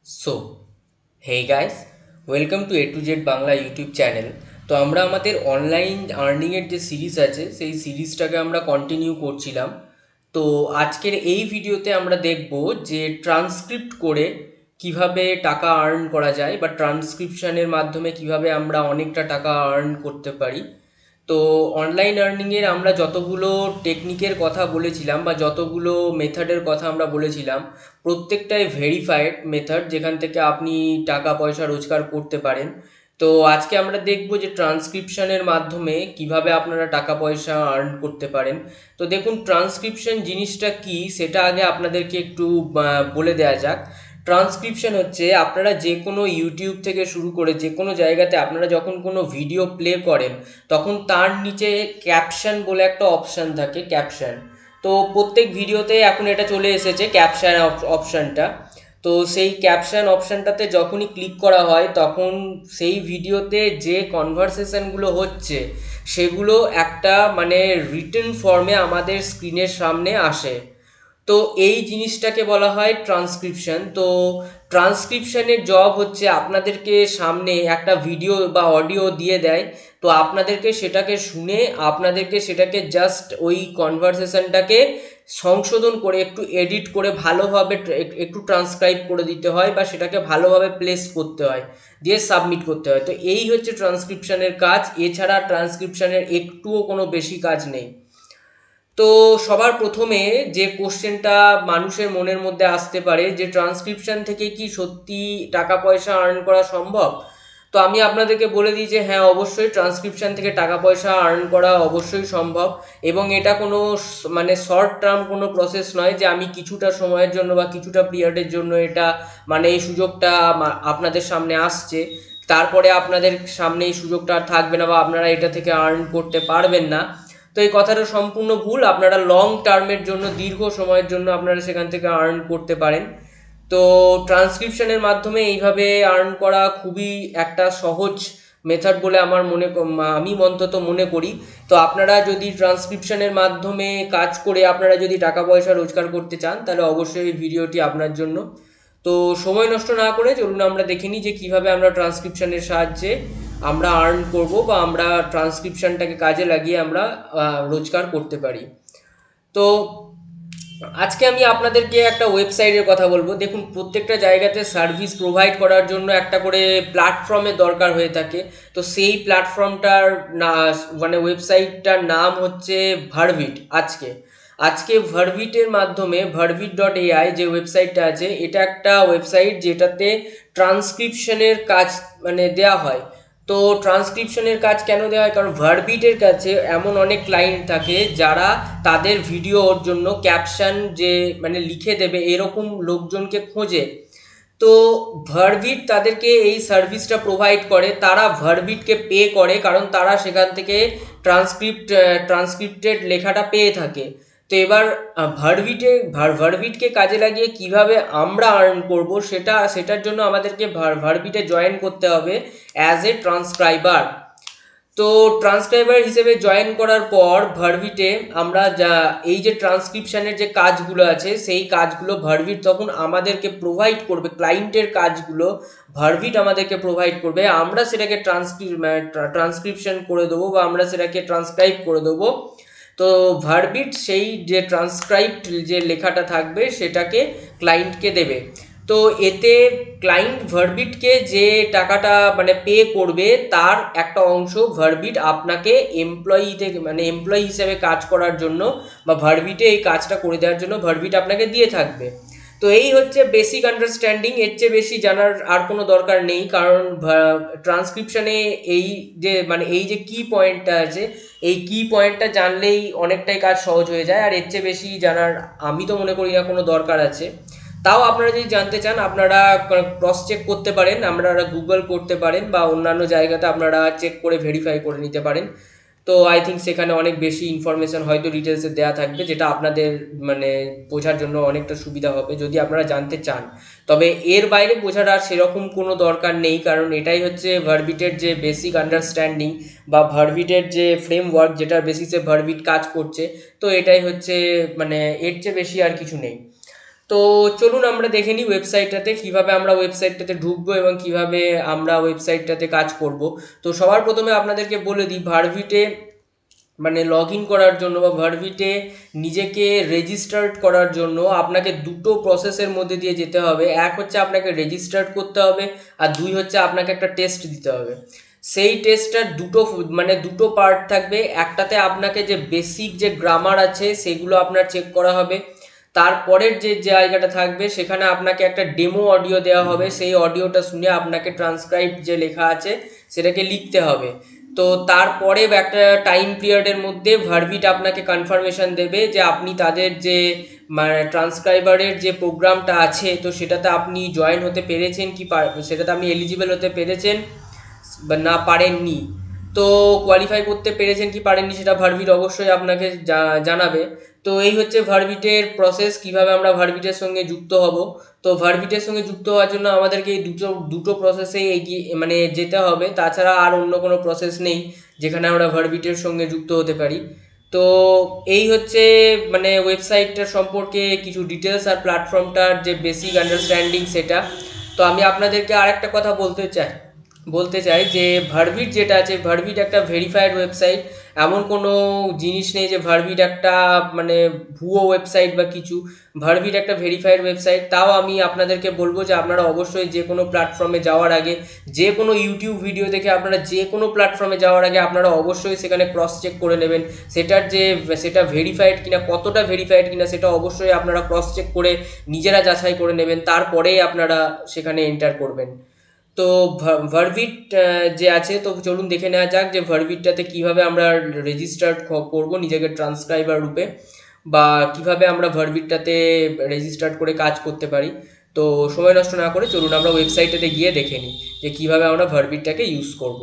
So hey guys, welcome to A to Z Bangla YouTube channel. তো আমরা আমাদের online আর্নিংয়ের যে সিরিজ আছে সেই সিরিজটাকে আমরা কন্টিনিউ করছিলাম। তো আজকের এই ভিডিওতে আমরা দেখব যে ট্রান্সক্রিপ্ট করে কিভাবে টাকা আর্ন করা যায় বা ট্রান্সক্রিপশনের মাধ্যমে কিভাবে আমরা অনেকটা টাকা আর্ন করতে পারি। তো অনলাইন আর্নিংয়ের আমরা যতগুলো টেকনিকের কথা বলেছিলাম বা যতগুলো মেথডের কথা আমরা বলেছিলাম, প্রত্যেকটাই ভেরিফাইড মেথড যেখান থেকে আপনি টাকা পয়সা রোজগার করতে পারেন। তো আজকে আমরা দেখব যে ট্রান্সক্রিপশনের মাধ্যমে কিভাবে আপনারা টাকা পয়সা আর্ন করতে পারেন। তো দেখুন, ট্রান্সক্রিপশন জিনিসটা কি সেটা আগে আপনাদেরকে একটু বলে দেওয়া যাক। ট্রান্সক্রিপশন হচ্ছে, আপনারা যে কোনো ইউটিউব থেকে শুরু করে যে কোনো জায়গাতে আপনারা যখন কোনো ভিডিও প্লে করেন তখন তার নিচে ক্যাপশন বলে একটা অপশান থাকে, ক্যাপশন। তো প্রত্যেক ভিডিওতে এখন এটা চলে এসেছে ক্যাপশন অপশানটা। তো সেই ক্যাপশন অপশানটাতে যখনই ক্লিক করা হয় তখন সেই ভিডিওতে যে কনভারসেশনগুলো হচ্ছে সেগুলো একটা রিটেন ফর্মে আমাদের স্ক্রিনের সামনে আসে। তো এই জিনিসটাকে বলা হয় ট্রান্সক্রিপশন। তো ট্রান্সক্রিপশনের জব হচ্ছে আপনাদেরকে সামনে একটা ভিডিও বা অডিও দিয়ে দেয়। তো আপনাদেরকে সেটাকে শুনে আপনাদেরকে সেটাকে জাস্ট ওই কনভারসেশনটাকে সংশোধন করে একটু এডিট করে ভালোভাবে একটু ট্রান্সক্রাইব করে দিতে হয় বা সেটাকে ভালোভাবে প্লেস করতে হয়, দিয়ে সাবমিট করতে হয়। তো এই হচ্ছে ট্রান্সক্রিপশনের কাজ। এছাড়া ট্রান্সক্রিপশনের একটুও কোনো বেশি কাজ নেই। তো সবার প্রথমে যে কোশ্চেনটা মানুষের মনের মধ্যে আসতে পারে যে ট্রান্সক্রিপশন থেকে কি সত্যি টাকা পয়সা আর্ন করা সম্ভব। তো আমি আপনাদেরকে বলে দিই যে হ্যাঁ, অবশ্যই ট্রান্সক্রিপশন থেকে টাকা পয়সা আর্ন করা অবশ্যই সম্ভব। এবং এটা কোনো শর্ট টার্ম কোনো প্রসেস নয় যে আমি কিছুটা সময়ের জন্য বা কিছুটা পিরিয়ডের জন্য এটা এই সুযোগটা আপনাদের সামনে আসছে, তারপরে আপনাদের সামনে এই সুযোগটা আর থাকবে না বা আপনারা এটা থেকে আর্ন করতে পারবেন না। তো এই কথাটা সম্পূর্ণ ভুল। আপনারা লং টার্মের জন্য, দীর্ঘ সময়ের জন্য আপনারা সেখান থেকে আর্ন করতে পারেন। তো ট্রান্সক্রিপশনের মাধ্যমে এইভাবে আর্ন করা খুবই একটা সহজ মেথড বলে আমি অন্তত মনে করি। তো আপনারা যদি ট্রান্সক্রিপশনের মাধ্যমে কাজ করে আপনারা যদি টাকা পয়সা রোজগার করতে চান তাহলে অবশ্যই এই ভিডিওটি আপনার জন্য। তো সময় নষ্ট না করে চলুন আমরা দেখে নিই যে কীভাবে আমরা ট্রান্সক্রিপশনের সাহায্যে আমরা আর্ন করব বা আমরা ট্রান্সক্রিপশনটাকে কাজে লাগিয়ে আমরা রোজগার করতে পারি। তো আজকে আমি আপনাদেরকে একটা ওয়েবসাইটের কথা বলবো। দেখুন, প্রত্যেকটা জায়গাতে সার্ভিস প্রোভাইড করার জন্য একটা করে প্ল্যাটফর্মের দরকার হয়ে থাকে। তো সেই প্ল্যাটফর্মটার না ওয়েবসাইটটার নাম হচ্ছে ভার্বিট। আজকে ভার্বিটের মাধ্যমে ভার্বিট.ai যে ওয়েবসাইটটা আছে, এটা একটা ওয়েবসাইট যেটাতে ট্রান্সক্রিপশনের কাজ দেয়া হয়। তো ট্রান্সক্রিপশনের কাজ কেন দেওয়া হয়? কারণ ভার্বিটের কাছে এমন অনেক ক্লায়েন্ট থাকে যারা তাদের ভিডিওর জন্য ক্যাপশন যে লিখে দেবে এরকম লোকজনকে খোঁজে। তো ভার্বিট তাদেরকে এই সার্ভিসটা প্রোভাইড করে, তারা ভার্বিটকে পে করে কারণ তারা সেখান থেকে ট্রান্সক্রিপ্টেড লেখাটা পেয়ে থাকে। তো এবার ভার্বিটকে কাজে লাগিয়ে কিভাবে আমরা আর্ন করব সেটার জন্য আমাদেরকে ভার্বিটে জয়েন করতে হবে অ্যাজ এ ট্রান্সক্রাইবার। তো ট্রান্সক্রাইবার হিসেবে জয়েন করার পর ভার্বিটে আমরা যা এই যে ট্রান্সক্রিপশনের যে কাজগুলো আছে সেই কাজগুলো ভার্বিট তখন আমাদেরকে প্রোভাইড করবে। ক্লায়েন্টের কাজগুলো ভার্বিট আমাদেরকে প্রোভাইড করবে, আমরা সেটাকে ট্রান্সক্রিপশন করে দেবো বা আমরা সেটাকে ট্রান্সক্রাইব করে দেবো। তো ভার্বিট সেই যে ট্রান্সক্রাইবড যে লেখাটা থাকবে সেটাকে ক্লায়েন্টকে দেবে। তো এতে ক্লায়েন্ট ভার্বিটকে যে টাকাটা পে করবে তার একটা অংশ ভার্বিট আপনাকে এমপ্লয়ি থেকে এমপ্লয়ি হিসেবে কাজ করার জন্য বা ভার্বিটে এই কাজটা করে দেওয়ার জন্য ভার্বিট আপনাকে দিয়ে থাকবে। তো এই হচ্ছে বেসিক আন্ডারস্ট্যান্ডিং। এর চেয়ে বেশি জানার আর কোনো দরকার নেই, কারণ ট্রান্সক্রিপশনে এই যে এই যে কি পয়েন্টটা আছে, এই কি পয়েন্টটা জানলেই অনেকটাই কাজ সহজ হয়ে যায়। আর এর চেয়ে বেশি জানার আমি তো মনে করি না কোনো দরকার আছে। তাও আপনারা যদি জানতে চান আপনারা ক্রস চেক করতে পারেন, আপনারা গুগল করতে পারেন বা অন্যান্য জায়গাতে আপনারা চেক করে ভেরিফাই করে নিতে পারেন। তো আই থিঙ্ক সেখানে অনেক বেশি ইনফরমেশন হয়তো ডিটেলসে দেওয়া থাকবে, যেটা আপনাদের বোঝার জন্য অনেকটা সুবিধা হবে যদি আপনারা জানতে চান। তবে এর বাইরে বোঝার আর সেরকম কোনো দরকার নেই, কারণ এটাই হচ্ছে ভার্বিটের যে বেসিক আন্ডারস্ট্যান্ডিং বা ভার্বিটের যে ফ্রেমওয়ার্ক যেটার বেসিসে ভার্বিট কাজ করছে। তো এটাই হচ্ছে এর চেয়ে বেশি আর কিছু নেই। তো চলুন আমরা দেখে নিই ওয়েবসাইটটাতে কীভাবে আমরা ওয়েবসাইটটাতে ঢুকবো এবং কিভাবে আমরা ওয়েবসাইটটাতে কাজ করব। তো সবার প্রথমে আপনাদেরকে বলে দিই, ভার্বিটে মানে লগ ইন করার জন্য বা ভার্বিটে নিজেকে রেজিস্টার্ড করার জন্য আপনাকে দুটো প্রসেসের মধ্যে দিয়ে যেতে হবে। এক হচ্ছে আপনাকে রেজিস্টার্ড করতে হবে, আর দুই হচ্ছে আপনাকে একটা টেস্ট দিতে হবে। সেই টেস্টটার দুটো পার্ট থাকবে। একটাতে আপনাকে যে বেসিক যে গ্রামার আছে সেগুলো আপনার চেক করা হবে। তারপরের যে জায়গাটা থাকবে সেখানে আপনাকে একটা ডেমো অডিও দেওয়া হবে, সেই অডিওটা শুনে আপনাকে ট্রান্সক্রাইব যে লেখা আছে সেটাকে লিখতে হবে। তো তারপরে একটা টাইম পিরিয়ডের মধ্যে ভার্বিট আপনাকে কনফার্মেশন দেবে যে আপনি তাদের যে মানে ট্রান্সক্রাইবারের যে প্রোগ্রামটা আছে তো সেটাতে আপনি জয়েন হতে পেরেছেন কি সেটাতে আপনি এলিজিবল হতে পেরেছেন বা না পারেননি। তো কোয়ালিফাই করতে পেরেছেন কি পারেননি সেটা ভার্বিট অবশ্যই আপনাকে জানাবে। তো এই হচ্ছে ভার্বিটের প্রসেস, কিভাবে আমরা ভার্বিটের সঙ্গে যুক্ত হব। তো ভার্বিটের সঙ্গে যুক্ত হওয়ার জন্য আমাদেরকে এই দুটো প্রসেসে এগিয়ে মানে যেতে হবে, তাছাড়া আর অন্য কোনো প্রসেস নেই যেখানে আমরা ভার্বিটের সঙ্গে যুক্ত হতে পারি। তো এই হচ্ছে মানে ওয়েবসাইটটার সম্পর্কে কিছু ডিটেলস আর প্ল্যাটফর্মটার যে বেসিক আন্ডারস্ট্যান্ডিং সেটা। তো আমি আপনাদেরকে আর একটা কথা বলতে চাই যে ভার্বিট যেটা আছে, ভার্বিট একটা ভেরিফাইড ওয়েবসাইট। এমন কোনো জিনিস নেই যে ভার্বিট একটা মানে ভুয়ো ওয়েবসাইট বা কিছু। ভার্বিট একটা ভেরিফাইড ওয়েবসাইট। তাও আমি আপনাদেরকে বলবো যে আপনারা অবশ্যই যে কোনো প্ল্যাটফর্মে যাওয়ার আগে, যে কোনো ইউটিউব ভিডিও দেখে আপনারা যে কোনো প্ল্যাটফর্মে যাওয়ার আগে আপনারা অবশ্যই সেখানে ক্রস চেক করে নেবেন সেটা ভেরিফাইড কিনা, কতটা ভেরিফাইড কিনা সেটা অবশ্যই আপনারা ক্রস চেক করে নিজেরা যাচাই করে নেবেন, তারপরেই আপনারা সেখানে এন্টার করবেন। তো ভার্বিট যে আছে, তো চলুন দেখে নেওয়া যাক যে ভার্বিটটাতে কিভাবে আমরা রেজিস্টার্ড করব নিজেকে ট্রান্সক্রাইবার রূপে, বা কিভাবে আমরা ভার্বিটটাতে রেজিস্টার্ড করে কাজ করতে পারি। তো সময় নষ্ট না করে চলুন আমরা ওয়েবসাইটটাতে গিয়ে দেখে নিই যে কিভাবে আমরা ভার্বিটটাকে ইউজ করব।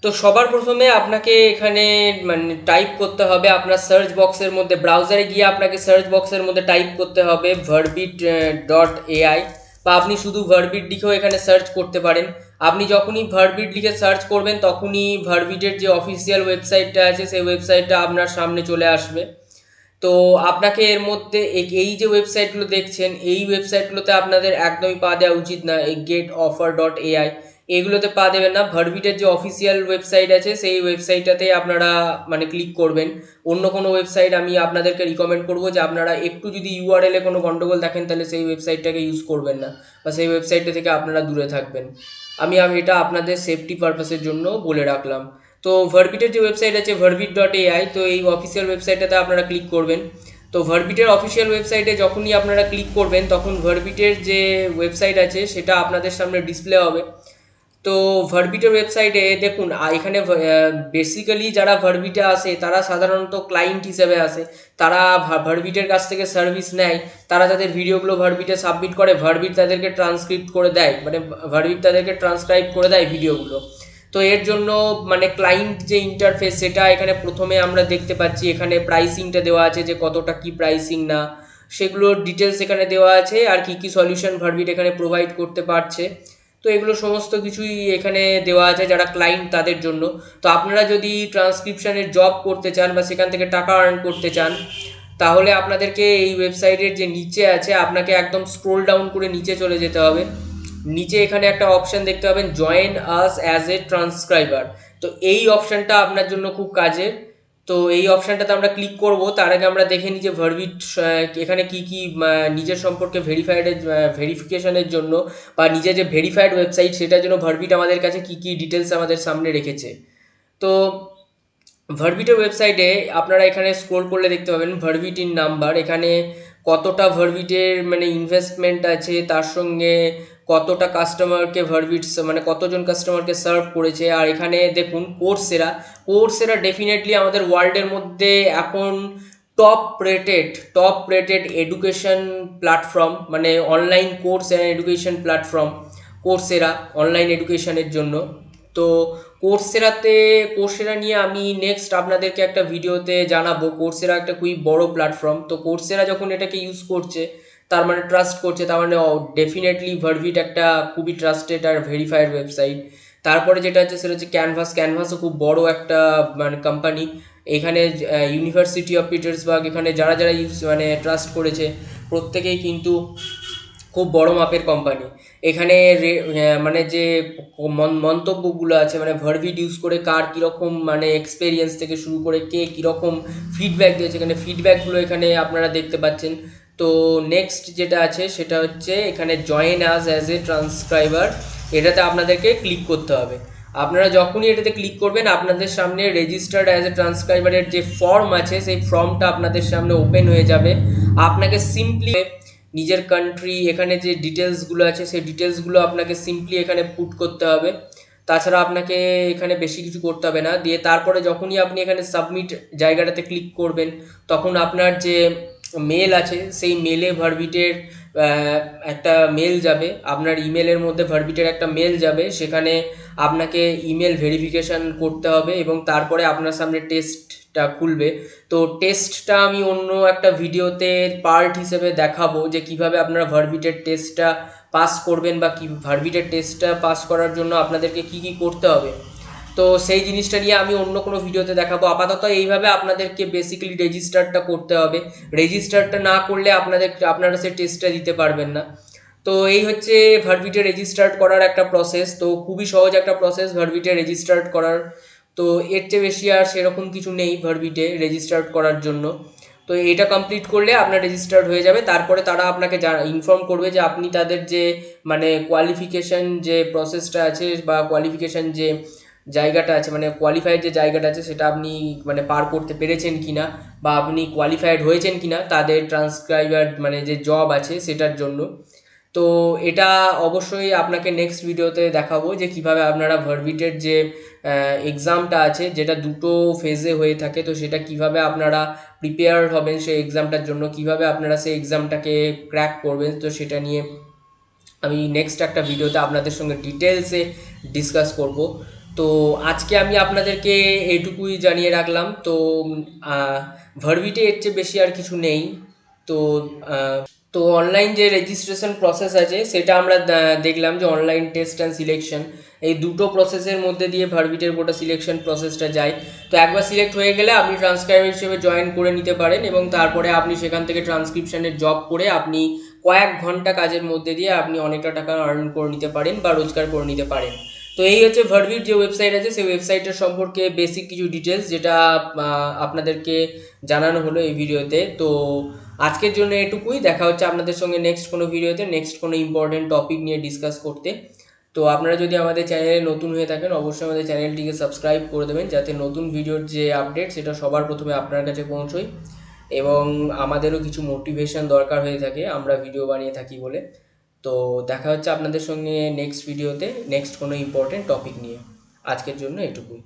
তো সবার প্রথমে আপনাকে এখানে মানে টাইপ করতে হবে আপনার সার্চ বক্সের মধ্যে, ব্রাউজারে গিয়ে আপনাকে সার্চ বক্সের মধ্যে টাইপ করতে হবে verbit.ai, বা আপনি শুধু ভার্বিট লিখেও এখানে সার্চ করতে পারেন। আপনি যখনই ভার্বিট লিখে সার্চ করবেন তখনই ভার্বিটের যে অফিসিয়াল ওয়েবসাইটটা আছে সেই ওয়েবসাইটটা আপনার সামনে চলে আসবে। তো আপনাকে এর মধ্যে এই যে ওয়েবসাইটগুলো দেখছেন এই ওয়েবসাইটগুলোতে আপনাদের একদমই পা দেওয়া উচিত না। এই getoffer.ai এগুলোতে পা দেবেন না। ভার্বিটের যে অফিসিয়াল ওয়েবসাইট আছে সেই ওয়েবসাইটটাতেই আপনারা মানে ক্লিক করবেন। অন্য কোনো ওয়েবসাইট আমি আপনাদেরকে রিকমেন্ড করবো যে আপনারা একটু যদি ইউআরএল এ কোনো গন্ডগোল দেখেন তাহলে সেই ওয়েবসাইটটাকে ইউজ করবেন না, বা সেই ওয়েবসাইটটা থেকে আপনারা দূরে থাকবেন। আমি এটা আপনাদের সেফটি পারপাসের জন্য বলে রাখলাম। তো ভার্বিটের যে ওয়েবসাইট আছে verbit.ai, তো এই অফিসিয়াল ওয়েবসাইটটাতে আপনারা ক্লিক করবেন। তো ভার্বিটের অফিসিয়াল ওয়েবসাইটে যখনই আপনারা ক্লিক করবেন তখন ভার্বিটের যে ওয়েবসাইট আছে সেটা আপনাদের সামনে ডিসপ্লে হবে। তো ভার্বিটের ওয়েবসাইটে দেখুন এখানে বেসিক্যালি যারা ভার্বিটে আসে তারা সাধারণত ক্লায়েন্ট হিসেবে আসে। তারা ভার্বিটের কাছ থেকে সার্ভিস নেয়, তারা তাদের ভিডিওগুলো ভার্বিটে সাবমিট করে, ভার্বিট তাদেরকে ট্রান্সক্রিপ্ট করে দেয়, মানে ভার্বিট তাদেরকে ট্রান্সক্রাইব করে দেয় ভিডিওগুলো। তো এর জন্য মানে ক্লায়েন্ট যে ইন্টারফেস সেটা এখানে প্রথমে আমরা দেখতে পাচ্ছি। এখানে প্রাইসিংটা দেওয়া আছে যে কতটা কি প্রাইসিং না, সেগুলোর ডিটেলস এখানে দেওয়া আছে, আর কি কি সলিউশন ভার্বিট এখানে প্রোভাইড করতে পারছে। তো এগুলো সমস্ত কিছুই এখানে দেওয়া আছে যারা ক্লায়েন্ট তাদের জন্য। তো আপনারা যদি ট্রান্সক্রিপশনের জব করতে চান বা সেখান থেকে টাকা আর্ন করতে চান তাহলে আপনাদেরকে এই ওয়েবসাইটের যে নিচে আছে আপনাকে একদম স্ক্রোল ডাউন করে নিচে চলে যেতে হবে। নিচে এখানে একটা অপশান দেখতে পাবেন জয়েন আস অ্যাজ এ ট্রান্সক্রাইবার। তো এই অপশানটা আপনার জন্য খুব কাজের। তো এই অপশানটাতে আমরা ক্লিক করব, তার আগে আমরা দেখে নিই যে ভার্বিট এখানে কি কি নিজের সম্পর্কে ভেরিফিকেশনের জন্য বা নিজের যে ভেরিফাইড ওয়েবসাইট সেটার জন্য ভার্বিট আমাদের কাছে কি কি ডিটেলস আমাদের সামনে রেখেছে। তো ভার্বিটের ওয়েবসাইটে আপনারা এখানে স্ক্রোল করলে দেখতে পাবেন ভার্বিট ইন নাম্বার। এখানে কতটা ভার্বিটের মানে ইনভেস্টমেন্ট আছে, তার সঙ্গে কতটা কাস্টমারকে ভার্বিট মানে কতজন কাস্টমারকে সার্ভ করেছে। আর এখানে দেখুন কোর্সেরা ডেফিনেটলি আমাদের ওয়ার্ল্ডের মধ্যে এখন টপ রেটেড এডুকেশন প্ল্যাটফর্ম, মানে online course and education platform Coursera online এডুকেশনের জন্য। তো কোর্সেরা নিয়ে আমি নেক্সট আপনাদেরকে একটা ভিডিওতে জানাবো। কোর্সেরা একটা খুবই বড় প্ল্যাটফর্ম। তো কোর্সেরা যখন এটাকে ইউজ করছে তার মানে ট্রাস্ট করছে, তার মানে ডেফিনেটলি ভার্বিট একটা খুবই ট্রাস্টেড আর ভেরিফাইড ওয়েবসাইট। তারপরে যেটা হচ্ছে সেটা হচ্ছে ক্যানভাসও খুব বড় একটা মানে কোম্পানি। এখানে ইউনিভার্সিটি অফ পিটার্সবার্গ এখানে যারা যারা ইউজ মানে ট্রাস্ট করেছে প্রত্যেকেই কিন্তু খুব বড় মাপের কোম্পানি। এখানে মানে যে মন্তব্যগুলো আছে, মানে ভার্বিট ইউজ করে কার কীরকম মানে এক্সপেরিয়েন্স থেকে শুরু করে কে কীরকম ফিডব্যাক দিয়েছে, এখানে ফিডব্যাকগুলো এখানে আপনারা দেখতে পাচ্ছেন। তো নেক্সট যেটা আছে সেটা হচ্ছে এখানে জয়েন অ্যাজ এ ট্রান্সক্রাইবার, এটাতে আপনাদেরকে ক্লিক করতে হবে। আপনারা যখনই এটাতে ক্লিক করবেন আপনাদের সামনে রেজিস্টার্ড অ্যাজ এ ট্রান্সক্রাইবারের যে ফর্ম আছে সেই ফর্মটা আপনাদের সামনে ওপেন হয়ে যাবে। আপনাকে সিম্পলি নিজের কান্ট্রি, এখানে যে ডিটেলসগুলো আছে সেই ডিটেলসগুলো আপনাকে সিম্পলি এখানে পুট করতে হবে। তাছাড়া আপনাকে এখানে বেশি কিছু করতে হবে না। দিয়ে তারপরে যখনই আপনি এখানে সাবমিট জায়গাটাতে ক্লিক করবেন তখন আপনার যে মেল আছে সেই মেলে ভার্বিটের একটা মেল যাবে, আপনার ইমেলের মধ্যে ভার্বিটের একটা মেল যাবে, সেখানে আপনাকে ইমেল ভেরিফিকেশান করতে হবে এবং তারপরে আপনার সামনে টেস্টটা খুলবে। তো টেস্টটা আমি অন্য একটা ভিডিওতে পার্ট হিসেবে দেখাবো যে কিভাবে আপনারা ভার্বিটের টেস্টটা পাস করবেন বা কি ভার্বিটের টেস্টটা পাস করার জন্য আপনাদেরকে কি কি করতে হবে। তো সেই জিনিসটা নিয়ে আমি অন্য কোনো ভিডিওতে দেখাবো। আপাতত এইভাবে আপনাদেরকে বেসিক্যালি রেজিস্টারটা করতে হবে। রেজিস্টারটা না করলে আপনারা সেই টেস্টটা দিতে পারবেন না। তো এই হচ্ছে ভার্বিটে রেজিস্টার্ড করার একটা প্রসেস। তো খুবই সহজ একটা প্রসেস ভার্বিটে রেজিস্টার্ড করার। তো এর চেয়ে বেশি আর সেরকম কিছু নেই ভার্বিটে রেজিস্টার্ড করার জন্য। তো এটা কমপ্লিট করলে আপনার রেজিস্টার্ড হয়ে যাবে। তারপরে তারা আপনাকে ইনফর্ম করবে যে আপনি তাদের যে মানে কোয়ালিফিকেশান যে প্রসেসটা আছে বা কোয়ালিফিকেশান যে জায়গাটা আছে, মানে কোয়ালিফাইড যে জায়গাটা আছে সেটা আপনি মানে পার করতে পেরেছেন কিনা বা আপনি কোয়ালিফাইড হয়েছেন কিনা তাদের ট্রান্সক্রাইবার মানে যে জব আছে সেটার জন্য। তো এটা অবশ্যই আপনাকে নেক্সট ভিডিওতে দেখাবো যে কিভাবে আপনারা ভার্বিটের যে এক্সামটা আছে যেটা দুটো ফেজে হয়ে থাকে, তো সেটা কিভাবে আপনারা প্রিপেয়ার হবেন সেই এক্সামটার জন্য, কিভাবে আপনারা সেই এক্সামটাকে ক্র্যাক করবেন, তো সেটা নিয়ে আমি নেক্সট একটা ভিডিওতে আপনাদের সঙ্গে ডিটেলসে ডিসকাস করব। তো আজকে আমি আপনাদেরকে এইটুকুই জানিয়ে রাখলাম। তো ভার্বিটে এর চেয়ে বেশি আর কিছু নেই। তো তো অনলাইন যে রেজিস্ট্রেশন প্রসেস আছে সেটা আমরা দেখলাম যে অনলাইন টেস্ট অ্যান্ড সিলেকশন, এই দুটো প্রসেসের মধ্যে দিয়ে ভার্বিটের গোটা সিলেকশন প্রসেসটা যায়। তো একবার সিলেক্ট হয়ে গেলে আপনি ট্রান্সক্রাইবার হিসেবে জয়েন করে নিতে পারেন এবং তারপরে আপনি সেখান থেকে ট্রান্সক্রিপশনের জব করে আপনি কয়েক ঘন্টা কাজের মধ্যে দিয়ে আপনি অনেকটা টাকা আর্ন করে নিতে পারেন বা রোজগার করে নিতে পারেন। তো এই হচ্ছে ভার্বিট যে ওয়েবসাইট আছে সেই ওয়েবসাইটের সম্পর্কে বেসিক কিছু ডিটেলস যেটা আপনাদেরকে জানানো হলো এই ভিডিওতে। তো আজকের জন্য এটুকুই। দেখা হচ্ছে আপনাদের সঙ্গে নেক্সট কোনো ভিডিওতে নেক্সট কোনো ইম্পর্টেন্ট টপিক নিয়ে ডিসকাস করতে। তো আপনারা যদি আমাদের চ্যানেলে নতুন হয়ে থাকেন অবশ্যই আমাদের চ্যানেলটিকে সাবস্ক্রাইব করে দেবেন যাতে নতুন ভিডিওর যে আপডেট সেটা সবার প্রথমে আপনার কাছে পৌঁছয় এবং আমাদেরও কিছু মোটিভেশন দরকার হয়ে থাকে আমরা ভিডিও বানিয়ে থাকি বলে। তো দেখা হচ্ছে আপনাদের সঙ্গে নেক্সট ভিডিওতে নেক্সট কোনো ইম্পর্টেন্ট টপিক নিয়ে। আজকের জন্য এটুকুই।